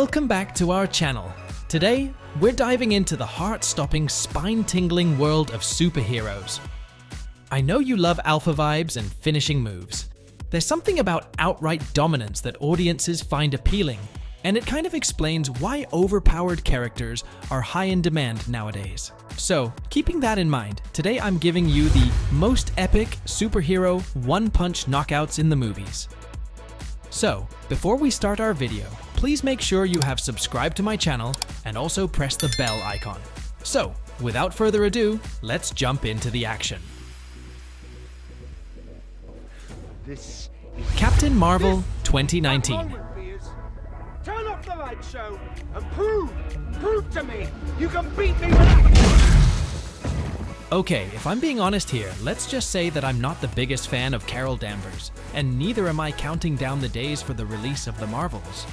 Welcome back to our channel. Today, we're diving into the heart-stopping, spine-tingling world of superheroes. I know you love alpha vibes and finishing moves. There's something about outright dominance that audiences find appealing, and it kind of explains why overpowered characters are high in demand nowadays. So, keeping that in mind, today I'm giving you the most epic superhero one-punch knockouts in the movies. So, before we start our video, please make sure you have subscribed to my channel and also press the bell icon. So, without further ado, let's jump into the action. Captain Marvel 2019. Turn off the light show and prove to me you can beat me with that. Okay, if I'm being honest here, let's just say that I'm not the biggest fan of Carol Danvers, and neither am I counting down the days for the release of the Marvels.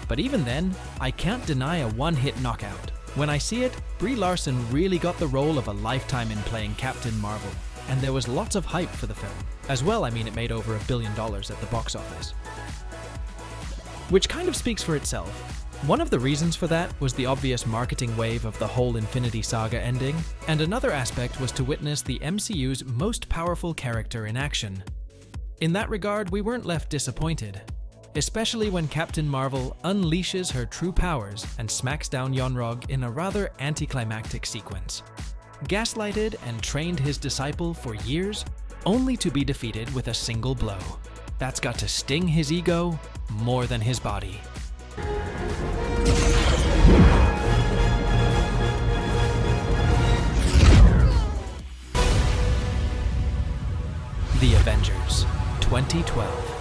But even then, I can't deny a one-hit knockout. When I see it, Brie Larson really got the role of a lifetime in playing Captain Marvel, and there was lots of hype for the film. As well, I mean, it made over $1 billion at the box office. Which kind of speaks for itself. One of the reasons for that was the obvious marketing wave of the whole Infinity Saga ending, and another aspect was to witness the MCU's most powerful character in action. In that regard, we weren't left disappointed, especially when Captain Marvel unleashes her true powers and smacks down Yon-Rogg in a rather anticlimactic sequence. Gaslighted and trained his disciple for years, only to be defeated with a single blow. That's got to sting his ego more than his body. The Avengers, 2012.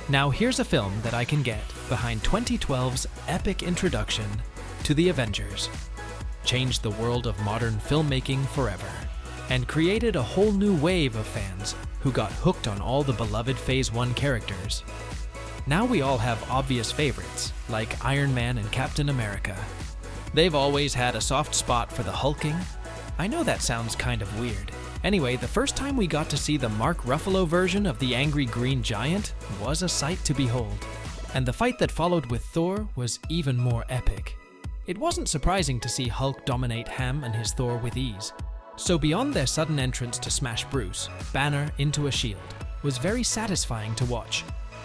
Now here's a film that I can get behind 2012's epic introduction to the Avengers. Changed the world of modern filmmaking forever, and created a whole new wave of fans who got hooked on all the beloved Phase 1 characters. Now we all have obvious favorites, like Iron Man and Captain America. They've always had a soft spot for the hulking. I know that sounds kind of weird. Anyway, the first time we got to see the Mark Ruffalo version of the angry green giant was a sight to behold. And the fight that followed with Thor was even more epic. It wasn't surprising to see Hulk dominate Ham and his Thor with ease. So beyond their sudden entrance to smash Bruce, Banner into a shield, was very satisfying to watch.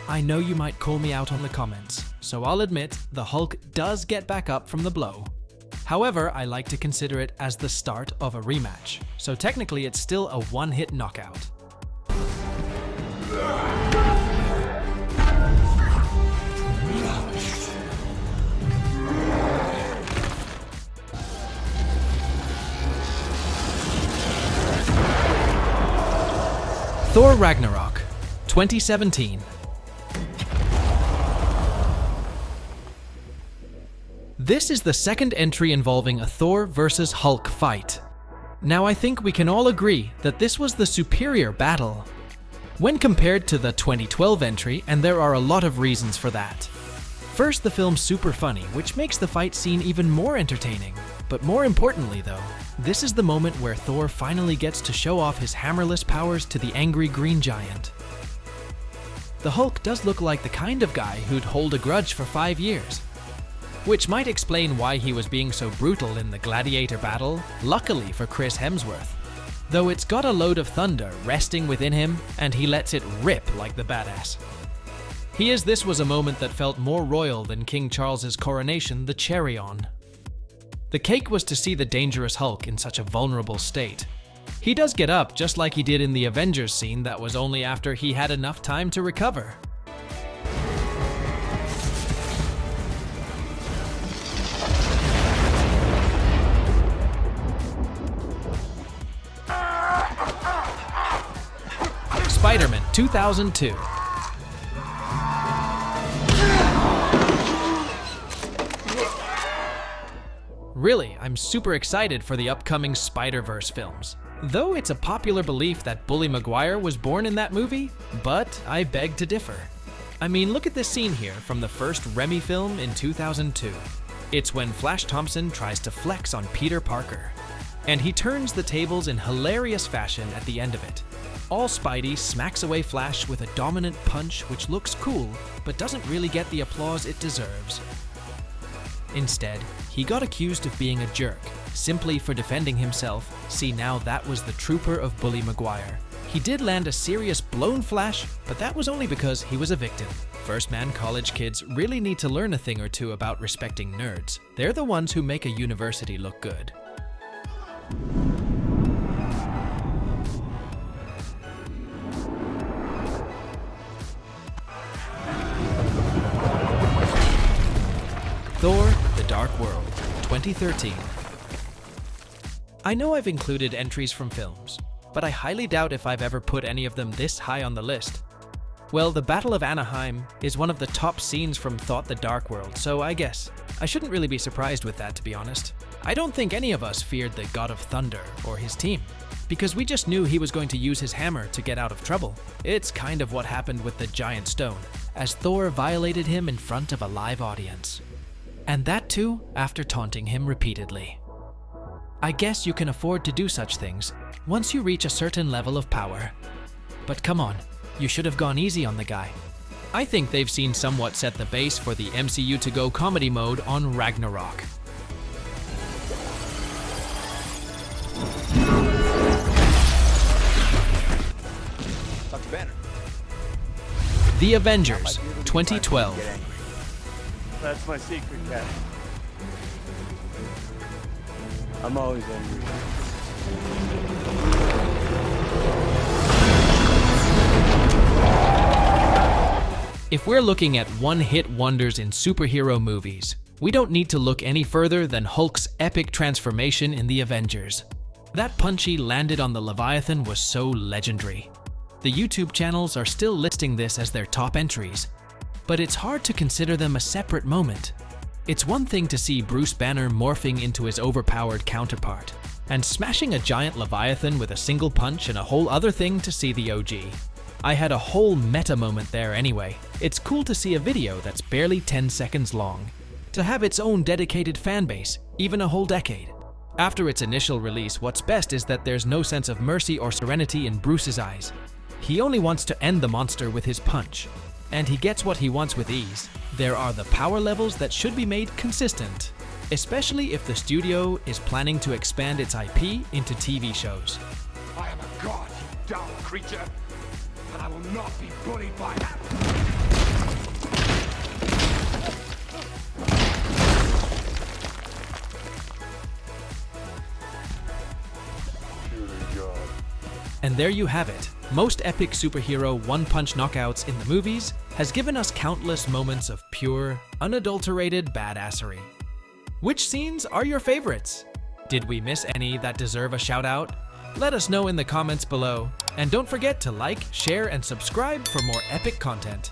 I know you might call me out on the comments, so I'll admit the Hulk does get back up from the blow. However, I like to consider it as the start of a rematch, so technically it's still a one-hit knockout. Thor Ragnarok, 2017. This is the second entry involving a Thor versus Hulk fight. Now I think we can all agree that this was the superior battle when compared to the 2012 entry, and there are a lot of reasons for that. First, the film's super funny, which makes the fight scene even more entertaining. But more importantly though, this is the moment where Thor finally gets to show off his hammerless powers to the angry green giant. The Hulk does look like the kind of guy who'd hold a grudge for 5 years. Which might explain why he was being so brutal in the gladiator battle, luckily for Chris Hemsworth. Though it's got a load of thunder resting within him, and he lets it rip like the badass. This was a moment that felt more royal than King Charles's coronation the cherry on. The cake was to see the dangerous Hulk in such a vulnerable state. He does get up just like he did in the Avengers scene that was only after he had enough time to recover. Spiderman 2002. Really, I'm super excited for the upcoming Spider-Verse films. Though it's a popular belief that Bully Maguire was born in that movie, but I beg to differ. I mean, look at this scene here from the first Raimi film in 2002. It's when Flash Thompson tries to flex on Peter Parker. and he turns the tables in hilarious fashion at the end of it. All Spidey smacks away Flash with a dominant punch which looks cool, but doesn't really get the applause it deserves. Instead, he got accused of being a jerk, simply for defending himself. See, now that was the trooper of Bully Maguire. He did land a serious blown Flash, but that was only because he was a victim. First-man college kids really need to learn a thing or two about respecting nerds. They're the ones who make a university look good. Thor: The Dark World, 2013. I know I've included entries from films, but I highly doubt if I've ever put any of them this high on the list. Well, the Battle of Anaheim is one of the top scenes from Thor: The Dark World, so I guess I shouldn't really be surprised with that, to be honest. I don't think any of us feared the God of Thunder or his team, because we just knew he was going to use his hammer to get out of trouble. It's kind of what happened with the Giant Stone, as Thor violated him in front of a live audience. And that too, after taunting him repeatedly. I guess you can afford to do such things once you reach a certain level of power. But come on, you should have gone easy on the guy. I think they've seen somewhat set the base for the MCU to go comedy mode on Ragnarok. Dr. Banner. The Avengers, 2012. That's my secret, Cat. I'm always angry. If we're looking at one-hit wonders in superhero movies, we don't need to look any further than Hulk's epic transformation in The Avengers. That punch he landed on the Leviathan was so legendary. The YouTube channels are still listing this as their top entries, but it's hard to consider them a separate moment. It's one thing to see Bruce Banner morphing into his overpowered counterpart, and smashing a giant Leviathan with a single punch, and a whole other thing to see the OG. I had a whole meta moment there anyway. It's cool to see a video that's barely 10 seconds long, to have its own dedicated fanbase, even a whole decade. After its initial release, what's best is that there's no sense of mercy or serenity in Bruce's eyes. He only wants to end the monster with his punch, and he gets what he wants with ease. There are the power levels that should be made consistent, especially if the studio is planning to expand its IP into TV shows. I am a god, you dull creature, and I will not be bullied by that. And there you have it. Most epic superhero one-punch knockouts in the movies has given us countless moments of pure, unadulterated badassery. Which scenes are your favorites? Did we miss any that deserve a shout-out? Let us know in the comments below, and don't forget to like, share, and subscribe for more epic content.